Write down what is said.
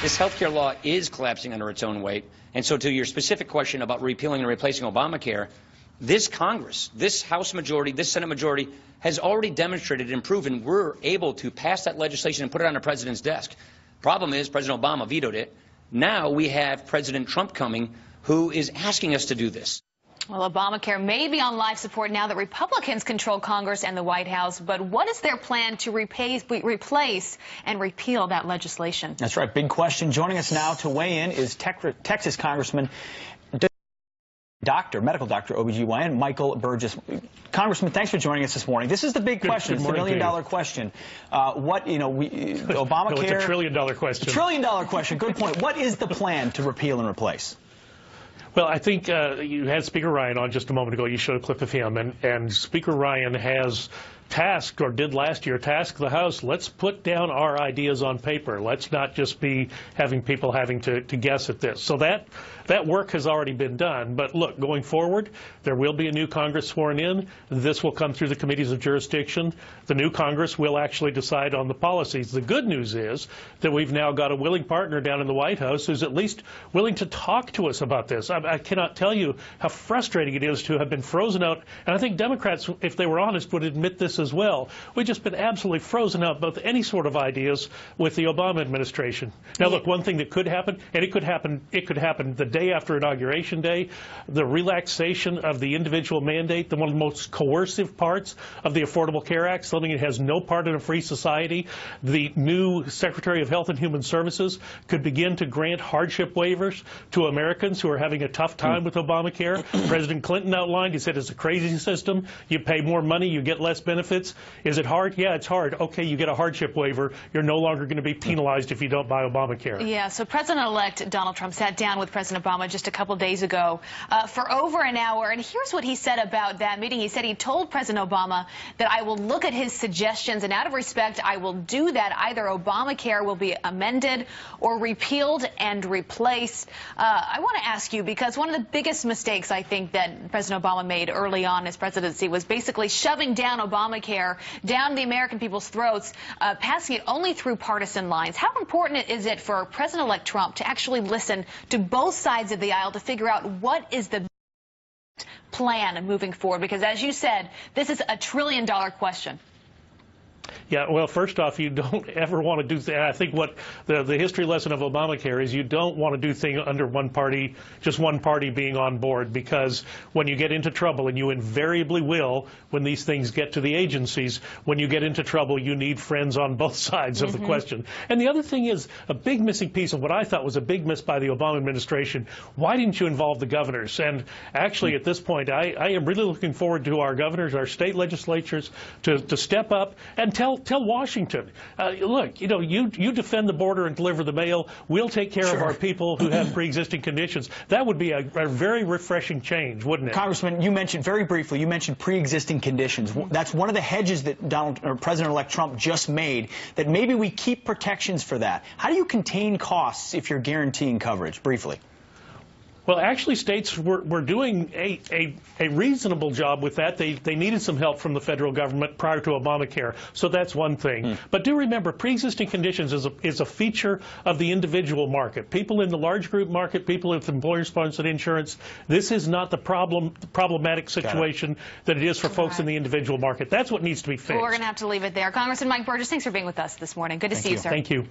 This health care law is collapsing under its own weight. And so to your specific question about repealing and replacing Obamacare, this Congress, this House majority, this Senate majority has already demonstrated and proven we're able to pass that legislation and put it on the president's desk. Problem is, President Obama vetoed it. Now we have President Trump coming, who is asking us to do this. Well, Obamacare may be on life support now that Republicans control Congress and the White House, but what is their plan to replace and repeal that legislation? That's right. Big question. Joining us now to weigh in is Texas Congressman, medical doctor, OBGYN, Michael Burgess. Congressman, thanks for joining us this morning. This is the big question. It's the million-dollar question. Obamacare. No, it's a trillion-dollar question. Trillion-dollar question. Good point. What is the plan to repeal and replace? Well, I think you had Speaker Ryan on just a moment ago. You showed a clip of him, and Speaker Ryan has tasked, or did last year, task the House, let's put down our ideas on paper. Let's not just be having people having to guess at this. So that work has already been done. But look, going forward, there will be a new Congress sworn in. This will come through the committees of jurisdiction. The new Congress will actually decide on the policies. The good news is that we've now got a willing partner down in the White House who's at least willing to talk to us about this. I cannot tell you how frustrating it is to have been frozen out. And I think Democrats, if they were honest, would admit this as well. We've just been absolutely frozen out about any sort of ideas with the Obama administration. Now, look, one thing that could happen, and it could happen the day after Inauguration Day, the relaxation of the individual mandate, one of the most coercive parts of the Affordable Care Act, something that has no part in a free society. The new Secretary of Health and Human Services could begin to grant hardship waivers to Americans who are having a tough time with Obamacare. President Clinton outlined, he said it's a crazy system. You pay more money, you get less benefits. Is it hard? Yeah, it's hard. Okay, you get a hardship waiver. You're no longer going to be penalized if you don't buy Obamacare. Yeah, so President-elect Donald Trump sat down with President Obama just a couple days ago for over an hour, and here's what he said about that meeting. He said he told President Obama that I will look at his suggestions, and out of respect, I will do that. Either Obamacare will be amended or repealed and replaced. I want to ask you, because one of the biggest mistakes I think that President Obama made early on in his presidency was basically shoving down Obamacare down the American people's throats, passing it only through partisan lines. How important is it for President-elect Trump to actually listen to both sides of the aisle to figure out what is the plan moving forward? Because as you said, this is a trillion-dollar question. Yeah, well, first off, you don't ever want to do that. I think what the history lesson of Obamacare is, you don't want to do things under one party, just one party being on board, because when you get into trouble, and you invariably will when these things get to the agencies, when you get into trouble, you need friends on both sides of the question. And the other thing is, a big missing piece of what I thought was a big miss by the Obama administration, why didn't you involve the governors? And actually, at this point, I am really looking forward to our governors, our state legislatures, to step up and tell Washington, look, you defend the border and deliver the mail. We'll take care of our people who have pre-existing conditions. That would be a very refreshing change, wouldn't it? Congressman, you mentioned very briefly, you mentioned pre-existing conditions. That's one of the hedges that President-elect Trump just made, that maybe we keep protections for that. How do you contain costs if you're guaranteeing coverage? Briefly. Well, actually, states were doing a reasonable job with that. They needed some help from the federal government prior to Obamacare, so that's one thing. But do remember, pre-existing conditions is a feature of the individual market. People in the large group market, people with employer-sponsored insurance, this is not the problematic situation that it is for folks in the individual market. That's what needs to be fixed. Well, we're going to have to leave it there. Congressman Mike Burgess, thanks for being with us this morning. Good to see you, sir. Thank you.